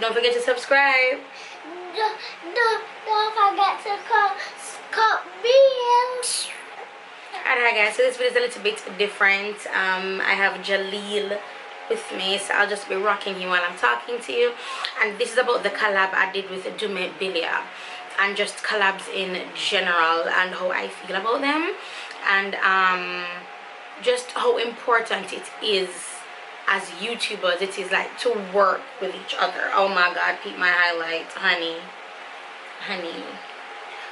don't forget to subscribe. Don't forget to comment. Alright guys, so this video is a little bit different. I have Jaleel with me, so I'll just be rocking him while I'm talking to you. And this is about the collab I did with TEAMIblends and just collabs in general and how I feel about them, and just how important it is as YouTubers. It is like to work with each other. Oh my god, peep my highlight, honey.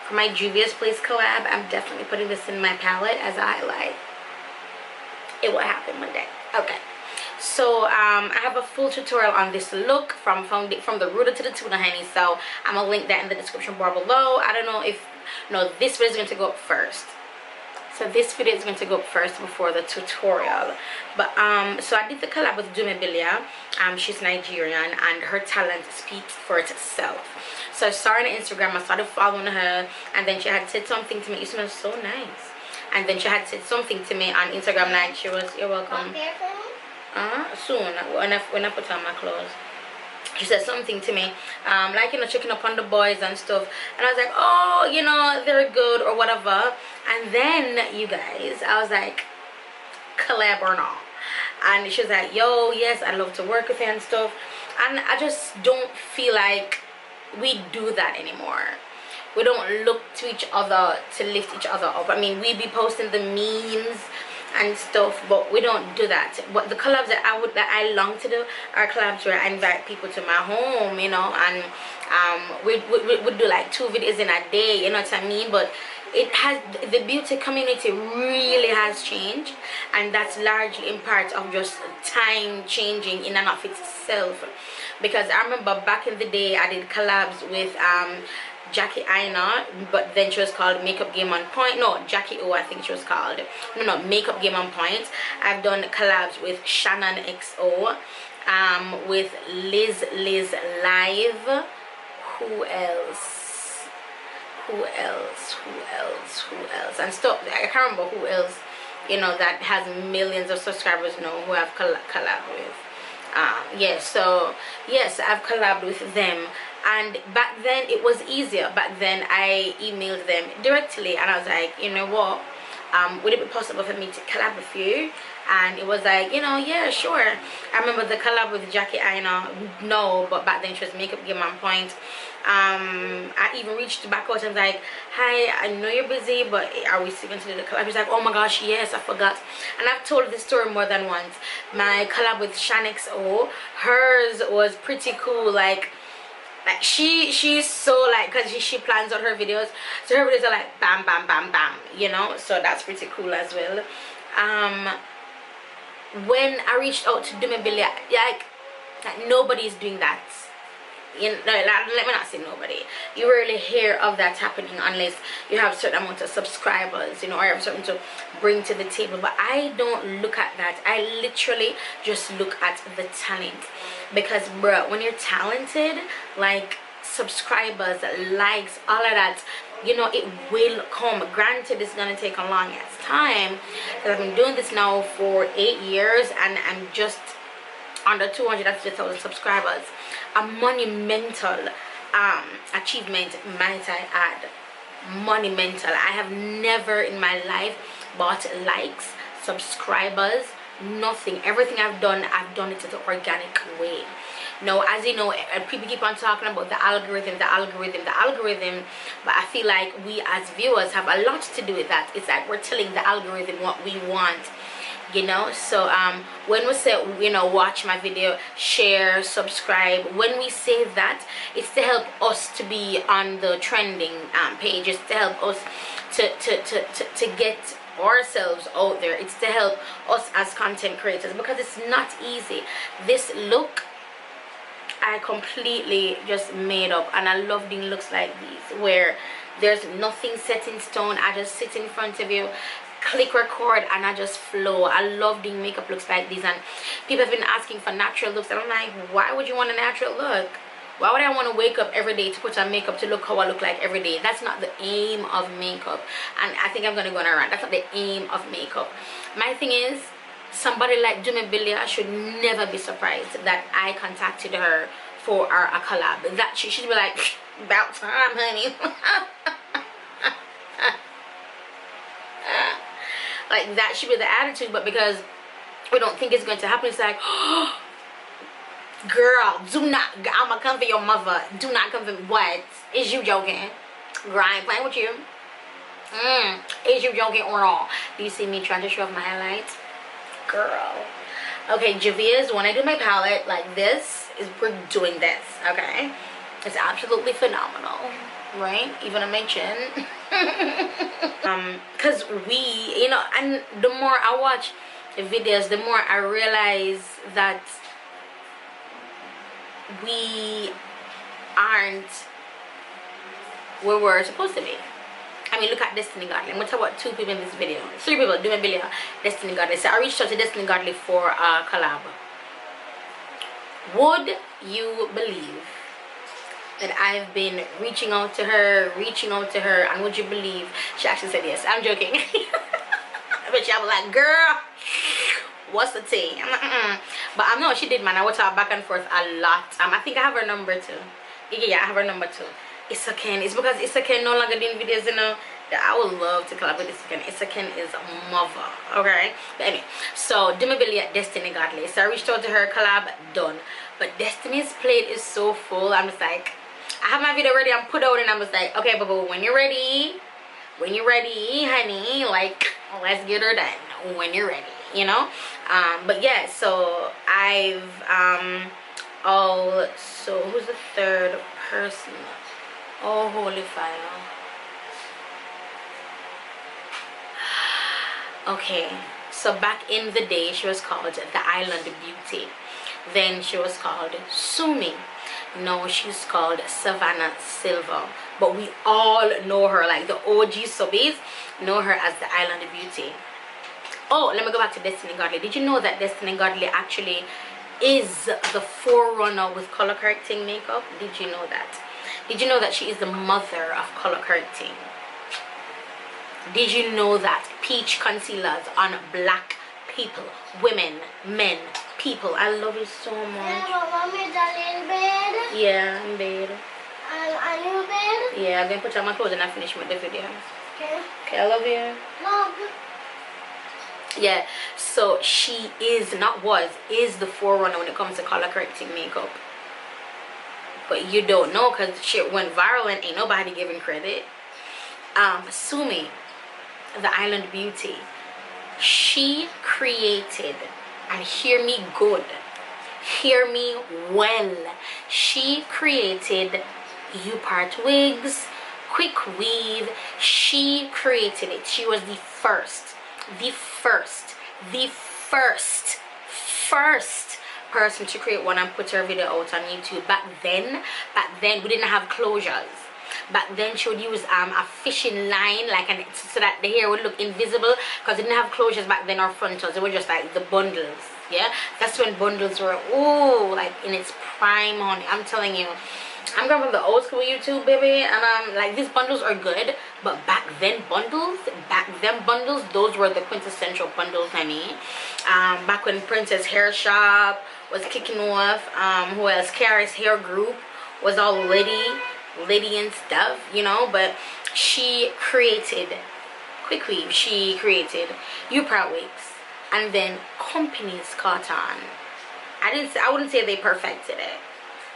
For my Juvia's Place collab, I'm definitely putting this in my palette as a highlight. It will happen one day. Okay, so I have a full tutorial on this look from the rooter to the tuna, honey, so I'm gonna link that in the description bar below. I don't know if this video is going to go up first. So this video is going to go up first before the tutorial. But so I did the collab with TEAMIblends. She's Nigerian and her talent speaks for itself. So I saw her on Instagram, I started following her, and then she had said something to me. You smell so nice. And then she had said something to me on Instagram, like she was, you're welcome. Soon when I put on my clothes. She said something to me, like, checking up on the boys and stuff, and I was like, oh, they're good or whatever. And then, you guys, I was like, collab or not? And she was like, yo, yes, I'd love to work with you and stuff. And I just don't feel like we do that anymore. We don't look to each other to lift each other up. I mean, we be posting the memes and stuff, but we don't do that. But the collabs that I long to do are collabs where I invite people to my home, and we do like 2 videos in a day, you know what I mean? But it has, the beauty community really has changed, and that's largely in part of just time changing in and of itself. Because I remember back in the day I did collabs with Jackie Aina, but then she was called Makeup Game on Point. No, Jackie O, I think she was called. No, Makeup Game on Point. I've done collabs with Shannon XO, with Liz Live. Who else? And stuff. I can't remember who else, that has millions of subscribers who I've collabed with. So yes, I've collabed with them, and back then it was easier. Back then I emailed them directly, and I was like, you know what, would it be possible for me to collab with you? And it was like, yeah, sure. I remember the collab with Jackie Aina, no, but back then she was Makeup Game on Point. I even reached back out and was like, hi, I know you're busy, but are we still going to do the collab? She's like, oh my gosh, yes, I forgot. And I've told this story more than once. My collab with Shan XO, hers was pretty cool. Like she's so, like, because she plans out her videos, so her videos are like bam bam bam bam, so that's pretty cool as well. When I reached out to TEAMIblends, like nobody's doing that. Let me not say nobody. You rarely hear of that happening unless you have a certain amount of subscribers, or you have something to bring to the table. But I don't look at that. I literally just look at the talent. Because bro, when you're talented, like subscribers, likes, all of that, it will come. Granted, it's gonna take a long ass time, because I've been doing this now for 8 years, and I'm just under 250,000 subscribers. A monumental achievement, might I add. Monumental. I have never in my life bought likes, subscribers, nothing. Everything I've done it the organic way. Now, as you know, people keep on talking about the algorithm, but I feel like we as viewers have a lot to do with that. It's like we're telling the algorithm what we want. So when we say, watch my video, share, subscribe, when we say that, it's to help us to be on the trending pages, to help us to get ourselves out there. It's to help us as content creators, because it's not easy. This look I completely just made up, and I love doing looks like these where there's nothing set in stone. I just sit in front of you, click record, and I just flow. I love doing makeup looks like these, and people have been asking for natural looks, and I'm like, why would you want a natural look? Why would I want to wake up every day to put on makeup to look how I look like every day? That's not the aim of makeup. And I think I'm going to go on a rant. That's not the aim of makeup. My thing is, somebody like TEAMIblends should never be surprised that I contacted her for a collab. That she should be like, about time, honey. Like that should be the attitude, but because we don't think it's going to happen, it's like, oh, girl, do not, I'ma come for your mother. Do not come for me. What? Is you joking? Girl, I ain't playing with you. Is you joking or all? Do you see me trying to show off my highlights? Girl. Okay, Javia's, when I do my palette like this, we're doing this, okay? It's absolutely phenomenal, right? Even on my chin. Because we, you know, and the more I watch the videos, the more I realize that we aren't where we're supposed to be. I mean, look at Destiny Godly. I'm going to talk about 2 people in this video. 3 people doing a video. Destiny Godly. So I reached out to Destiny Godly for a collab. Would you believe that I've been reaching out to her, and would you believe she actually said yes? I'm joking. But she was like, girl, what's the tea? I'm like, But I know she did, man. I watched her back and forth a lot. I think I have her number too. Yeah, I have her number too. Issa Ken. It's because Issa Ken no longer doing videos, you know, that I would love to collab with Issa Ken. Issa Ken is a mother, okay? But anyway, so do my video at Destiny Godly. So I reached out to her, collab, done. But Destiny's plate is so full. I'm just like, I have my video ready, I'm put out, and I'm just like, okay, boo, when you're ready, honey, like, let's get her done when you're ready, you know? But yeah, so I've also, who's the third person? Oh, holy fire. Okay, so back in the day, she was called the Island Beauty. Then she was called Sumi. No, she's called Savannah Silva. But we all know her, like the OG subbies know her as the Island Beauty. Oh, let me go back to Destiny Godly. Did you know that Destiny Godly actually is the forerunner with color correcting makeup? Did you know that? Did you know that she is the mother of color correcting? Did you know that peach concealers on black people, women, men, people? I love you so much. Yeah, in bed. Are you in bed? Yeah, I'm going to put on my clothes and I finish with the video. Okay. Okay, I love you. Love. Yeah, so she is, not was, is the forerunner when it comes to color correcting makeup. But you don't know because shit went viral and ain't nobody giving credit. Sumi, the Island Beauty, she created, and hear me good, hear me well, she created U-part wigs, quick weave. She created it. She was the first person to create one and put her video out on YouTube. Back then we didn't have closures. Back then she would use a fishing line, like, and so that the hair would look invisible, because it didn't have closures back then, or frontals. It were just like the bundles. Yeah, that's when bundles were, ooh, like in its prime, honey. I'm telling you, I'm going from the old school YouTube, baby, and like, these bundles are good, but back then bundles, those were the quintessential bundles, honey. Back when Princess Hair Shop was kicking off, who else? Karis Hair Group was all Liddy and stuff, you know. But she created quick weave, she created U-part wigs, and then companies caught on. I wouldn't say they perfected it,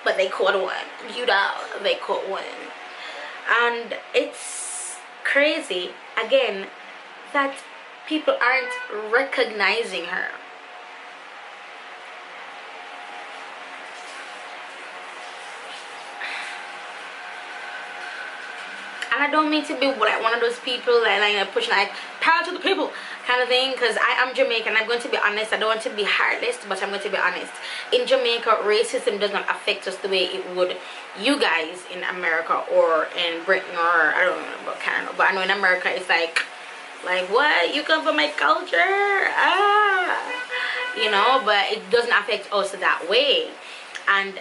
but they caught one. You know, they caught one. And it's crazy, again, that people aren't recognizing her. And I don't mean to be like one of those people that like pushing like power to the people kind of thing, because I am Jamaican. I'm going to be honest. I don't want to be heartless, but I'm going to be honest. In Jamaica, racism does not affect us the way it would you guys in America or in Britain, or I don't know about Canada, but I know in America it's like what, you come from my culture, you know. But it doesn't affect us that way. And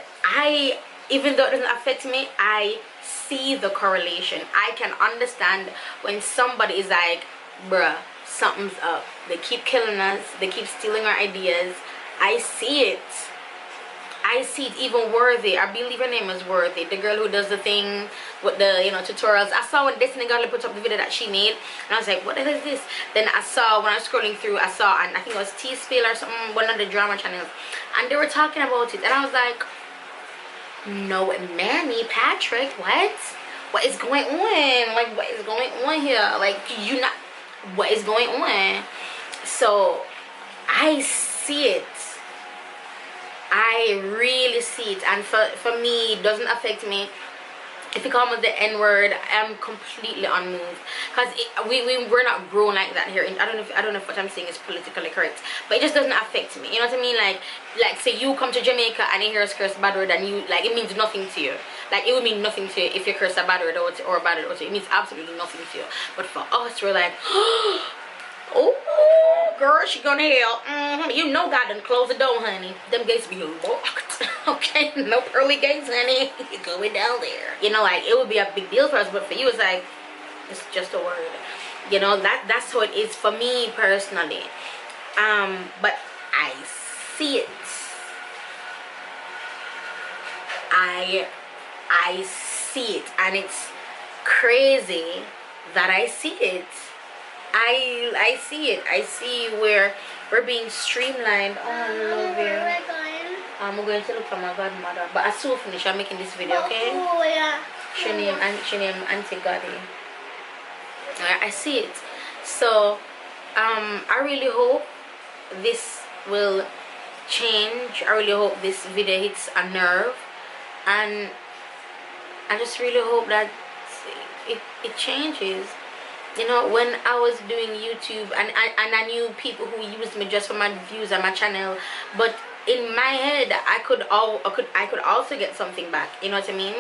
even though it doesn't affect me, I see the correlation. I can understand when somebody is like, bruh, something's up, they keep killing us, they keep stealing our ideas. I see it. I see it. Even Worthy, I believe her name is Worthy, the girl who does the thing with the, you know, tutorials. I saw when Destiny Godly put up the video that she made, and I was like, what the hell is this? Then I saw, when I was scrolling through, I saw, and I think it was T-Spill or something, one of the drama channels, and they were talking about it, and I was like, no, Manny Patrick, what is going on? Like, what is going on here? Like, you not, what is going on? So I see it. I really see it, and for me, it doesn't affect me. If you call me the N-word, I'm completely unmoved, because we're not grown like that here. I don't know if what I'm saying is politically correct, but it just doesn't affect me. You know what I mean? Like say you come to Jamaica and you hear us curse a bad word, and you, like, it means nothing to you. Like, it would mean nothing to you if you curse a bad word or a bad word. It means absolutely nothing to you. But for us, we're like, oh, girl, she gonna hell. You know God done close the door, honey. Them gates be locked. Okay, no pearly gates, honey. You're going down there. You know, like, it would be a big deal for us, but for you, it's like, it's just a word. You know, that's how it is for me personally. But I see it. I see it, and it's crazy that I see it. I see it. I see where we're being streamlined. Oh, I love you. We're going to look for my godmother. But as soon finish, I'm making this video, okay? Oh, yeah. She named Auntie Gotti. I see it. So, I really hope this will change. I really hope this video hits a nerve. And I just really hope that it changes. You know, when I was doing YouTube, and I knew people who used me just for my views on my channel, but in my head I could also get something back. You know what I mean?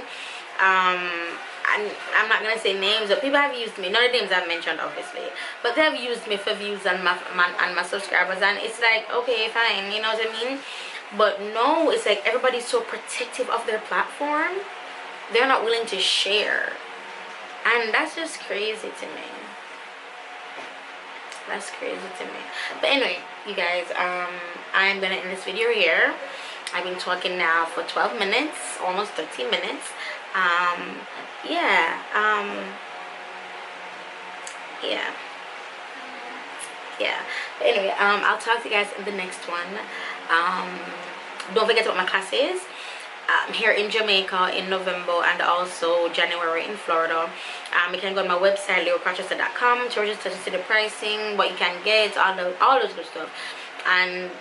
And I'm not gonna say names, but people have used me. None of the names I've mentioned, obviously, but they have used me for views and my subscribers, and it's like, okay, fine. You know what I mean? But no, it's like everybody's so protective of their platform. They're not willing to share, and that's just crazy to me. That's crazy to me. But anyway, you guys, I'm gonna end this video here. I've been talking now for 12 minutes, almost 13 minutes. Yeah. But anyway, I'll talk to you guys in the next one. Don't forget about my classes. Here in Jamaica in November, and also January in Florida. You can go on my website, LyricRochester.com, to register to see the pricing, what you can get, all those good stuff. And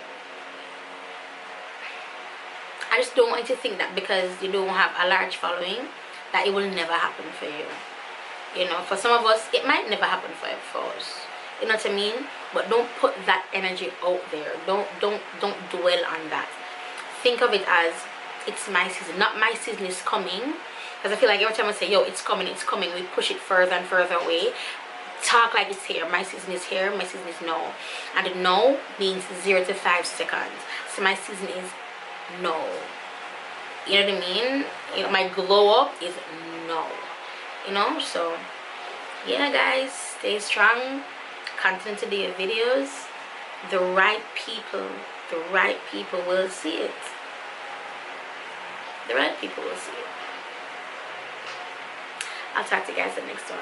I just don't want you to think that because you don't have a large following that it will never happen for you. You know, for some of us it might never happen for us. You know what I mean? But don't put that energy out there. Don't dwell on that. Think of it as, it's my season, not my season is coming. Because I feel like every time I say, yo, it's coming, we push it further and further away. Talk like it's here. My season is here, my season is no. And the no means 0 to 5 seconds. So my season is no. You know what I mean? You know, my glow up is no. You know, so yeah, guys, stay strong. Continue to do your videos. The right people will see it. The right people will see it. I'll talk to you guys in the next one.